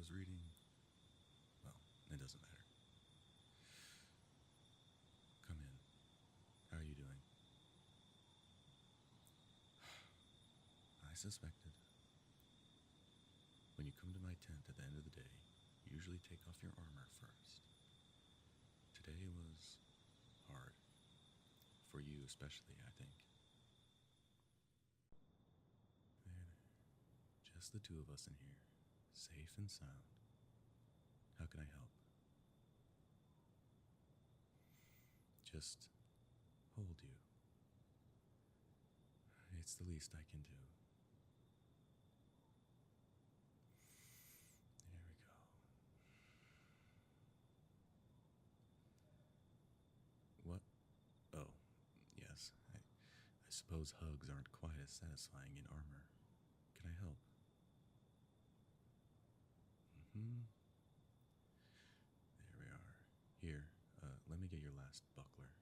was reading... Well, it doesn't matter. Come in. How are you doing? I suspected. When you come to my tent at the end of the day, you usually take off your armor first. Today was hard. For you especially, I think. There. Just the two of us in here, safe and sound. How can I help? Just hold you. It's the least I can do. There we go. What? Oh, yes. I suppose hugs aren't quite as satisfying in armor. Can I help? There we are. Here, let me get your last buckler.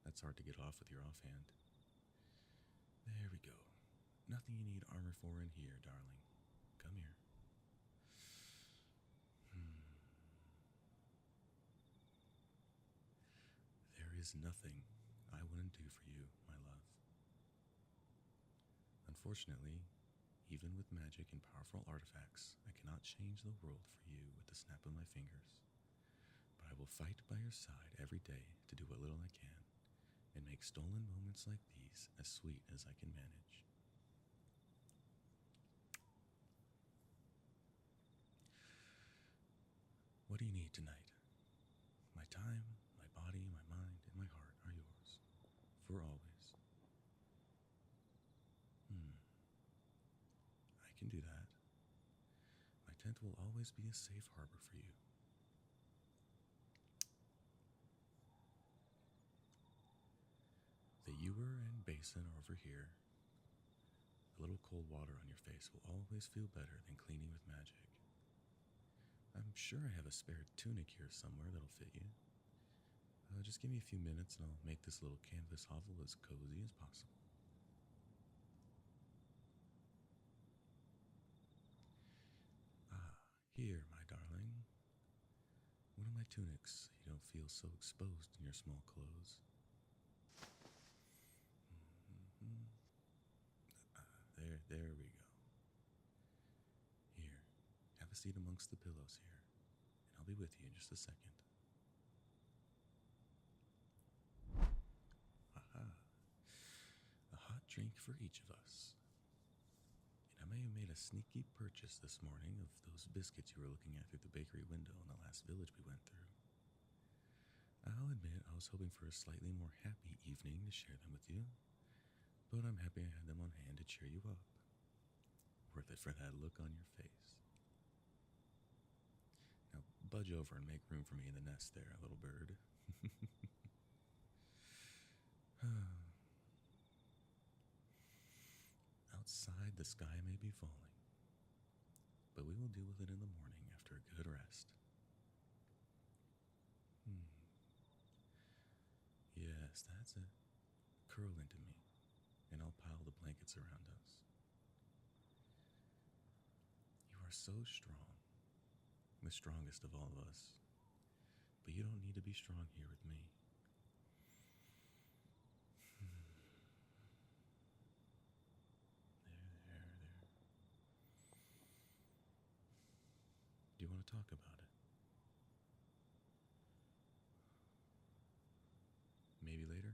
That's hard to get off with your offhand. There we go. Nothing you need armor for in here, darling. Come here. There is nothing I wouldn't do for you, my love. Unfortunately, even with magic and powerful artifacts, I cannot change the world for you with the snap of my fingers. But I will fight by your side every day to do what little I can, and make stolen moments like these as sweet as I can manage. What do you need tonight? My time, my body, my mind, and my heart are yours, for always. I can do that. My tent will always be a safe harbor for you. The ewer and basin are over here. A little cold water on your face will always feel better than cleaning with magic. I'm sure I have a spare tunic here somewhere that'll fit you. Just give me a few minutes and I'll make this little canvas hovel as cozy as possible. Here, my darling. One of my tunics, you don't feel so exposed in your small clothes. There we go. Here, have a seat amongst the pillows here, and I'll be with you in just a second. Aha. A hot drink for each of us. And I may have made a sneaky purchase this morning of those biscuits you were looking at through the bakery window in the last village we went through. I'll admit I was hoping for a slightly more happy evening to share them with you, but I'm happy I had them on hand to cheer you up. Worth it for that look on your face. Now budge over and make room for me in the nest there, little bird. Outside, the sky may be falling, but we will deal with it in the morning after a good rest. Yes, that's it. Curl into me, and I'll pile the blankets around us. You are so strong, the strongest of all of us, but you don't need to be strong here with me. There. Do you want to talk about it? Maybe later?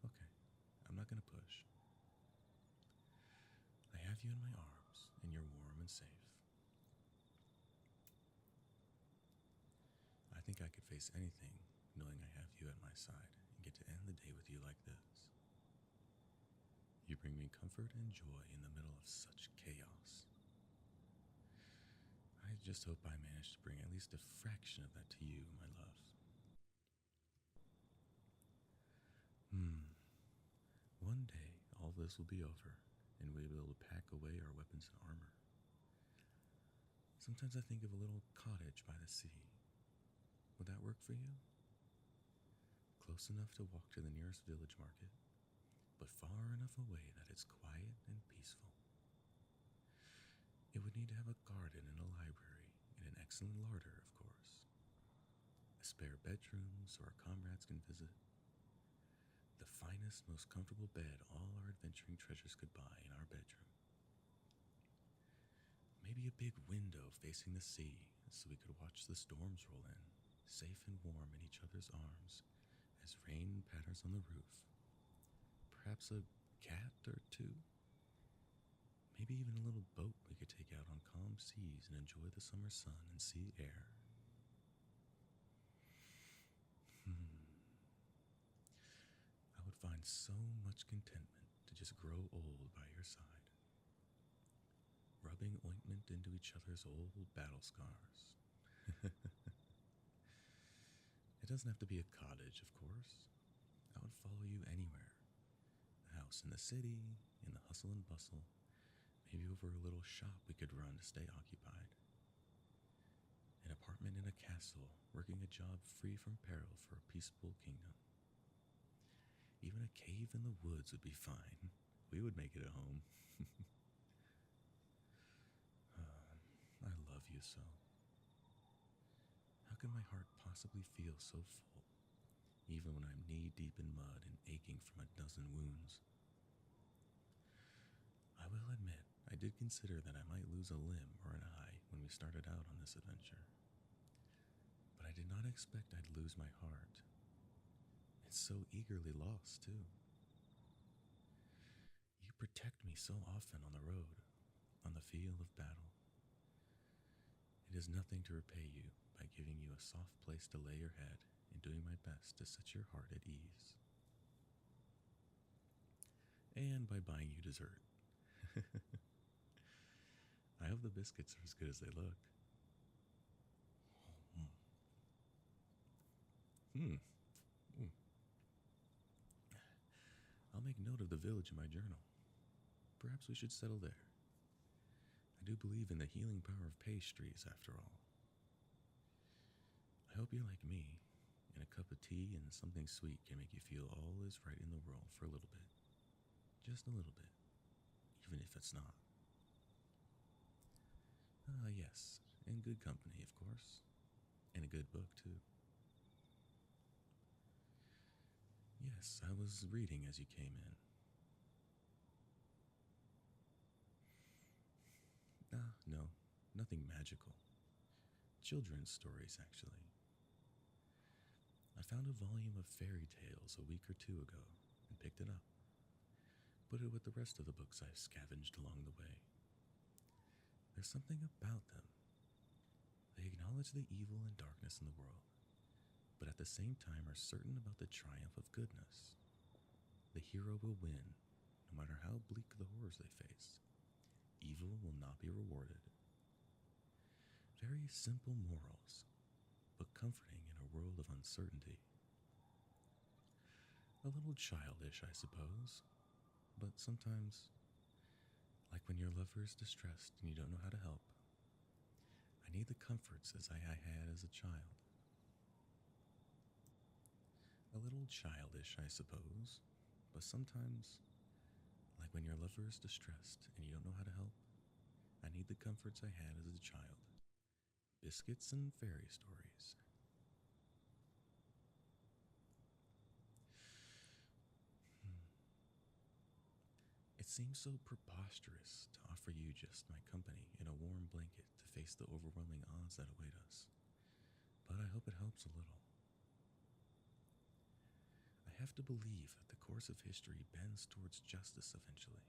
Okay, I'm not going to push. I have you in my arms, and you're warm and safe. I think I could face anything knowing I have you at my side and get to end the day with you like this. You bring me comfort and joy in the middle of such chaos. I just hope I manage to bring at least a fraction of that to you, my love. One day, all this will be over, and we'll be able to pack away our weapons and armor. Sometimes I think of a little cottage by the sea. Would that work for you? Close enough to walk to the nearest village market, but far enough away that it's quiet and peaceful. It would need to have a garden and a library, and an excellent larder, of course. A spare bedroom so our comrades can visit. The finest, most comfortable bed all our adventuring treasures could buy in our bedroom. Maybe a big window facing the sea so we could watch the storms roll in, safe and warm in each other's arms as rain patters on the roof. Perhaps a cat or two? Maybe even a little boat we could take out on calm seas and enjoy the summer sun and sea air. I would find so much contentment to just grow old by your side, rubbing ointment into each other's old battle scars. It doesn't have to be a cottage, of course. I would follow you anywhere. A house in the city, in the hustle and bustle, maybe over a little shop we could run to stay occupied. An apartment in a castle, working a job free from peril for a peaceful kingdom. Even a cave in the woods would be fine. We would make it a home. I love you so. How can my heart possibly feel so full, even when I'm knee-deep in mud and aching from a dozen wounds? I will admit, I did consider that I might lose a limb or an eye when we started out on this adventure. But I did not expect I'd lose my heart. It's so eagerly lost, too. You protect me so often on the road, on the field of battle. It is nothing to repay you by giving you a soft place to lay your head and doing my best to set your heart at ease. And by buying you dessert. I hope the biscuits are as good as they look. I'll make note of the village in my journal. Perhaps we should settle there. I do believe in the healing power of pastries, after all. I hope you're like me, and a cup of tea and something sweet can make you feel all is right in the world for a little bit. Just a little bit, even if it's not. Yes, in good company, of course. And a good book, too. Yes, I was reading as you came in. No, nothing magical. Children's stories, actually. I found a volume of fairy tales a week or two ago and picked it up. Put it with the rest of the books I've scavenged along the way. There's something about them. They acknowledge the evil and darkness in the world, but at the same time are certain about the triumph of goodness. The hero will win, no matter how bleak the horrors they face. Evil will not be rewarded. Very simple morals, but comforting in a world of uncertainty. A little childish, I suppose, but sometimes, like when your lover is distressed and you don't know how to help, I need the comforts as I had as a child. A little childish, I suppose, but sometimes, like when your lover is distressed and you don't know how to help, I need the comforts I had as a child. Biscuits and fairy stories. It seems so preposterous to offer you just my company and a warm blanket to face the overwhelming odds that await us, but I hope it helps a little. I have to believe that the course of history bends towards justice eventually.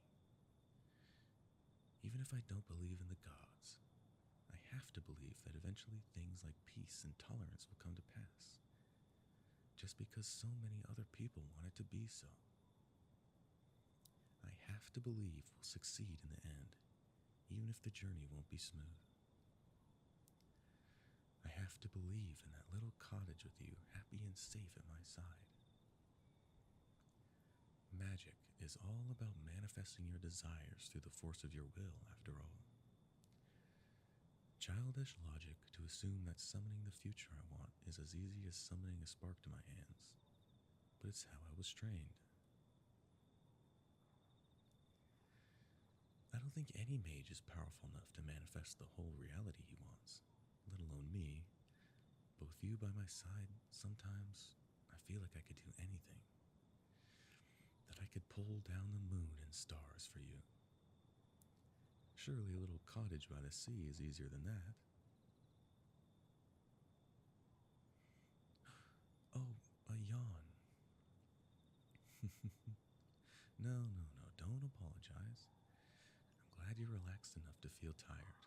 Even if I don't believe in the gods, I have to believe that eventually things like peace and tolerance will come to pass, just because so many other people want it to be so. I have to believe we'll succeed in the end, even if the journey won't be smooth. I have to believe in that little cottage with you, happy and safe at my side. Magic is all about manifesting your desires through the force of your will, after all. Childish logic to assume that summoning the future I want is as easy as summoning a spark to my hands, but it's how I was trained. I don't think any mage is powerful enough to manifest the whole reality he wants, let alone me. But with you by my side, sometimes I feel like I could do anything. That I could pull down the moon and stars for you. Surely a little cottage by the sea is easier than that. Oh, a yawn. No, don't apologize. I'm glad you're relaxed enough to feel tired.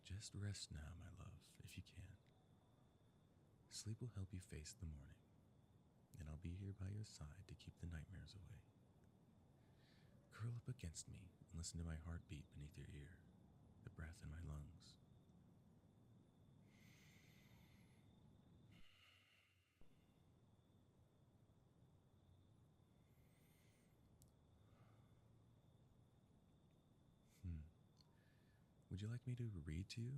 Just rest now, my love, if you can. Sleep will help you face the morning, and I'll be here by your side to keep the nightmares away. Curl up against me and listen to my heartbeat beneath your ear, the breath in my lungs. Would you like me to read to you?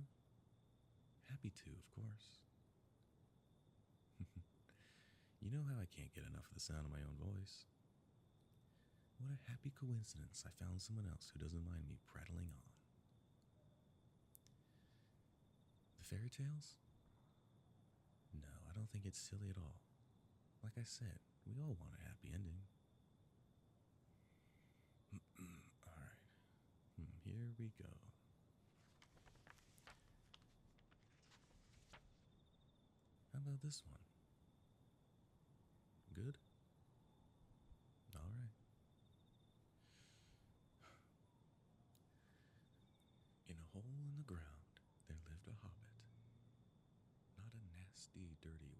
Happy to, of course. You know how I can't get enough of the sound of my own voice. What a happy coincidence I found someone else who doesn't mind me prattling on. The fairy tales? No, I don't think it's silly at all. Like I said, we all want a happy ending. Alright, here we go. How about this one? Good? Alright. In a hole in the ground, there lived a hobbit. Not a nasty, dirty